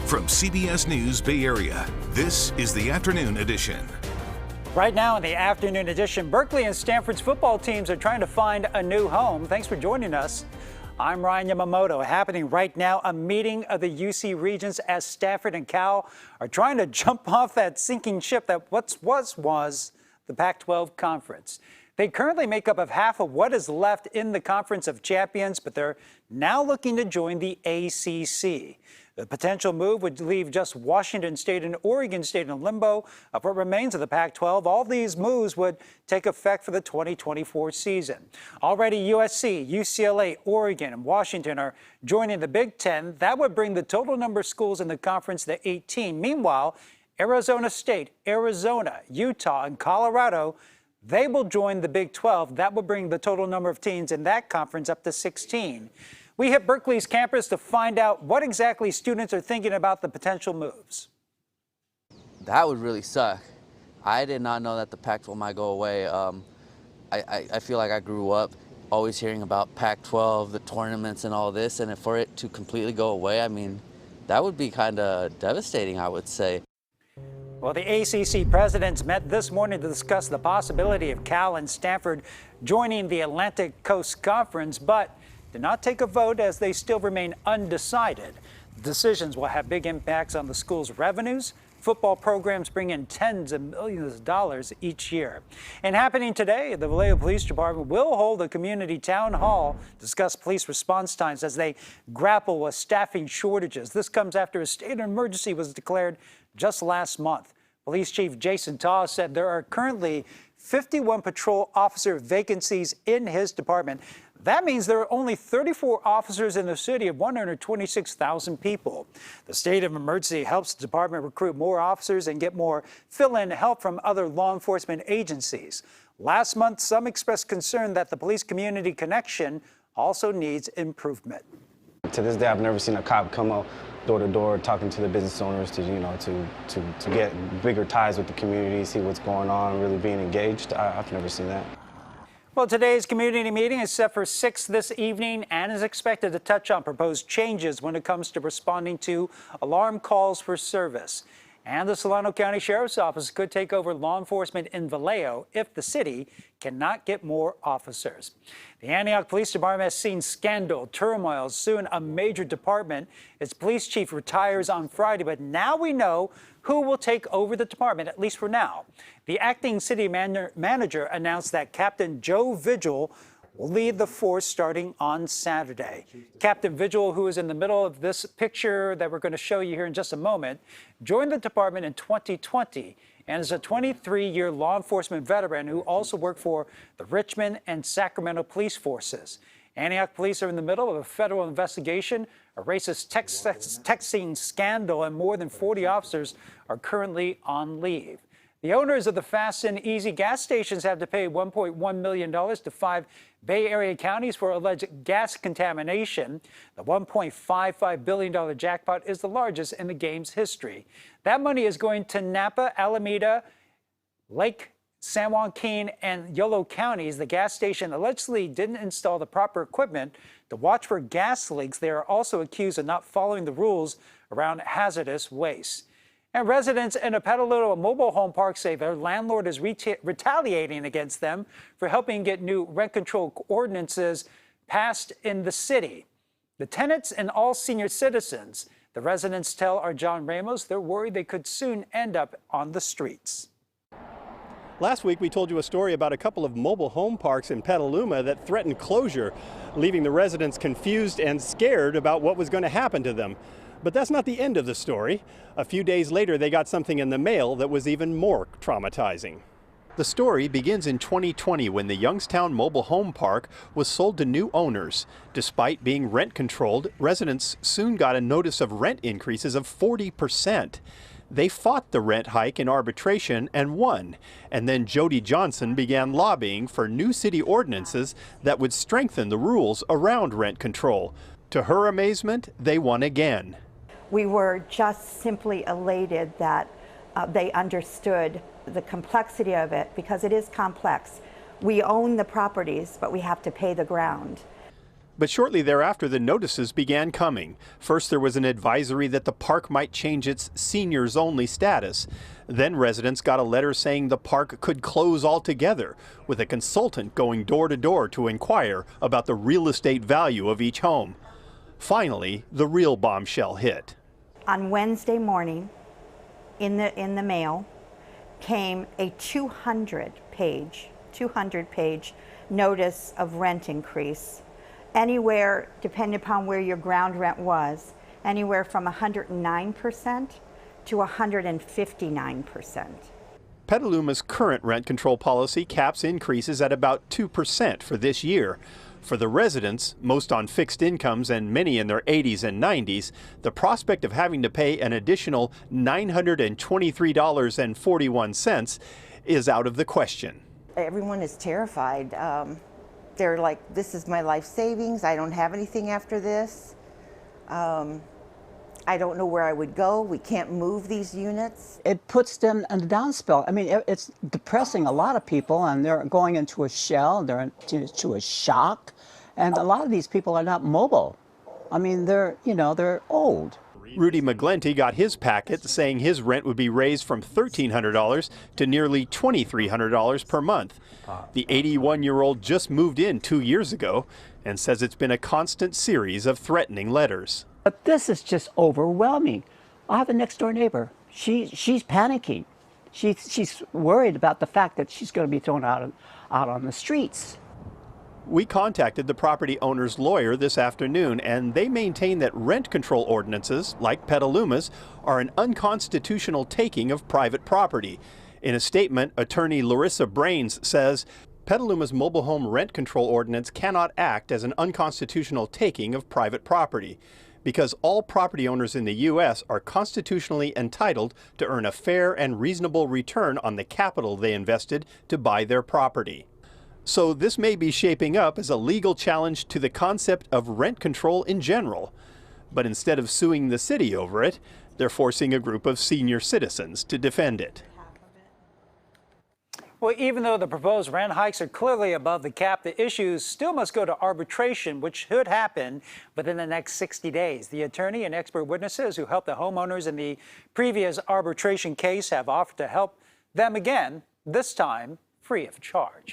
From CBS News Bay Area, this is the Afternoon Edition. Right now in the Afternoon Edition, Berkeley and Stanford's football teams are trying to find a new home. Thanks for joining us. I'm Ryan Yamamoto. Happening right now, a meeting of the UC Regents as Stanford and Cal are trying to jump off that sinking ship that was the Pac-12 conference. They currently make up of half of what is left in the Conference of Champions, but they're now looking to join the ACC. The potential move would leave just Washington State and Oregon State in limbo of what remains of the Pac-12. All these moves would take effect for the 2024 season. Already USC, UCLA, Oregon, and Washington are joining the Big Ten. That would bring the total number of schools in the conference to 18. Meanwhile, Arizona State, Arizona, Utah, and Colorado, they will join the Big 12. That will bring the total number of teams in that conference up to 16. We hit Berkeley's campus to find out what exactly students are thinking about the potential moves. That would really suck. I did not know that the Pac-12 might go away. I feel like I grew up always hearing about Pac-12, the tournaments and all this, and for it to completely go away, I mean, that would be kind of devastating, I would say. Well, the ACC presidents met this morning to discuss the possibility of Cal and Stanford joining the Atlantic Coast Conference, but did not take a vote as they still remain undecided. Decisions will have big impacts on the school's revenues. Football programs bring in tens of millions of dollars each year. And happening today, the Vallejo Police Department will hold a community town hall to discuss police response times as they grapple with staffing shortages. This comes after a state of emergency was declared just last month. Police Chief Jason Taw said there are currently 51 patrol officer vacancies in his department. That means there are only 34 officers in the city of 126,000 people. The state of emergency helps the department recruit more officers and get more fill-in help from other law enforcement agencies. Last month, some expressed concern that the police community connection also needs improvement. To this day, I've never seen a cop come out door to door talking to the business owners to get bigger ties with the community, see what's going on, really being engaged. I've never seen that. Well, today's community meeting is set for 6 this evening and is expected to touch on proposed changes when it comes to responding to alarm calls for service. And the Solano County Sheriff's Office could take over law enforcement in Vallejo if the city cannot get more officers. The Antioch Police Department has seen scandal, turmoil, soon a major department. Its police chief retires on Friday, but now we know who will take over the department, at least for now. The acting city manager announced that Captain Joe Vigil will lead the force starting on Saturday. Captain Vigil, who is in the middle of this picture that we're going to show you here in just a moment, joined the department in 2020 and is a 23-year law enforcement veteran who also worked for the Richmond and Sacramento police forces. Antioch police are in the middle of a federal investigation, a racist texting scandal, and more than 40 officers are currently on leave. The owners of the Fast and Easy gas stations have to pay $1.1 million to 5 Bay Area counties for alleged gas contamination. The $1.55 billion jackpot is the largest in the game's history. That money is going to Napa, Alameda, Lake San Joaquin, and Yolo counties. The gas station allegedly didn't install the proper equipment to watch for gas leaks. They are also accused of not following the rules around hazardous waste. And residents in a Petaluma mobile home park say their landlord is retaliating against them for helping get new rent control ordinances passed in the city. The tenants and all senior citizens, the residents tell our John Ramos, they're worried they could soon end up on the streets. Last week, we told you a story about a couple of mobile home parks in Petaluma that threatened closure, leaving the residents confused and scared about what was going to happen to them. But that's not the end of the story. A few days later, they got something in the mail that was even more traumatizing. The story begins in 2020 when the Youngstown Mobile Home Park was sold to new owners. Despite being rent controlled, residents soon got a notice of rent increases of 40%. They fought the rent hike in arbitration and won. And then Jody Johnson began lobbying for new city ordinances that would strengthen the rules around rent control. To her amazement, they won again. We were just simply elated that they understood the complexity of it, because it is complex. We own the properties, but we have to pay the ground. But shortly thereafter, the notices began coming. First, there was an advisory that the park might change its seniors-only status. Then residents got a letter saying the park could close altogether, with a consultant going door to door to inquire about the real estate value of each home. Finally, the real bombshell hit. On Wednesday morning, in the mail, came a 200-page notice of rent increase. Anywhere, depending upon where your ground rent was, anywhere from 109% to 159%. Petaluma's current rent control policy caps increases at about 2% for this year. For the residents, most on fixed incomes and many in their 80s and 90s, the prospect of having to pay an additional $923.41 is out of the question. Everyone is terrified. They're like, this is my life savings. I don't have anything after this. I don't know where I would go. We can't move these units. It puts them in a downspell. I mean, it's depressing a lot of people, and they're going into a shell, they're into a shock, and a lot of these people are not mobile. I mean, they're old. Rudy McGlenty got his packet saying his rent would be raised from $1,300 to nearly $2,300 per month. The 81-year-old just moved in 2 years ago and says it's been a constant series of threatening letters. But this is just overwhelming. I have a next-door neighbor. She's panicking. She's worried about the fact that she's going to be thrown out on the streets. We contacted the property owner's lawyer this afternoon, and they maintain that rent control ordinances, like Petaluma's, are an unconstitutional taking of private property. In a statement, attorney Larissa Brains says Petaluma's mobile home rent control ordinance cannot act as an unconstitutional taking of private property, because all property owners in the U.S. are constitutionally entitled to earn a fair and reasonable return on the capital they invested to buy their property. So this may be shaping up as a legal challenge to the concept of rent control in general. But instead of suing the city over it, they're forcing a group of senior citizens to defend it. Well, even though the proposed rent hikes are clearly above the cap, the issues still must go to arbitration, which should happen within the next 60 days. The attorney and expert witnesses who helped the homeowners in the previous arbitration case have offered to help them again, this time free of charge.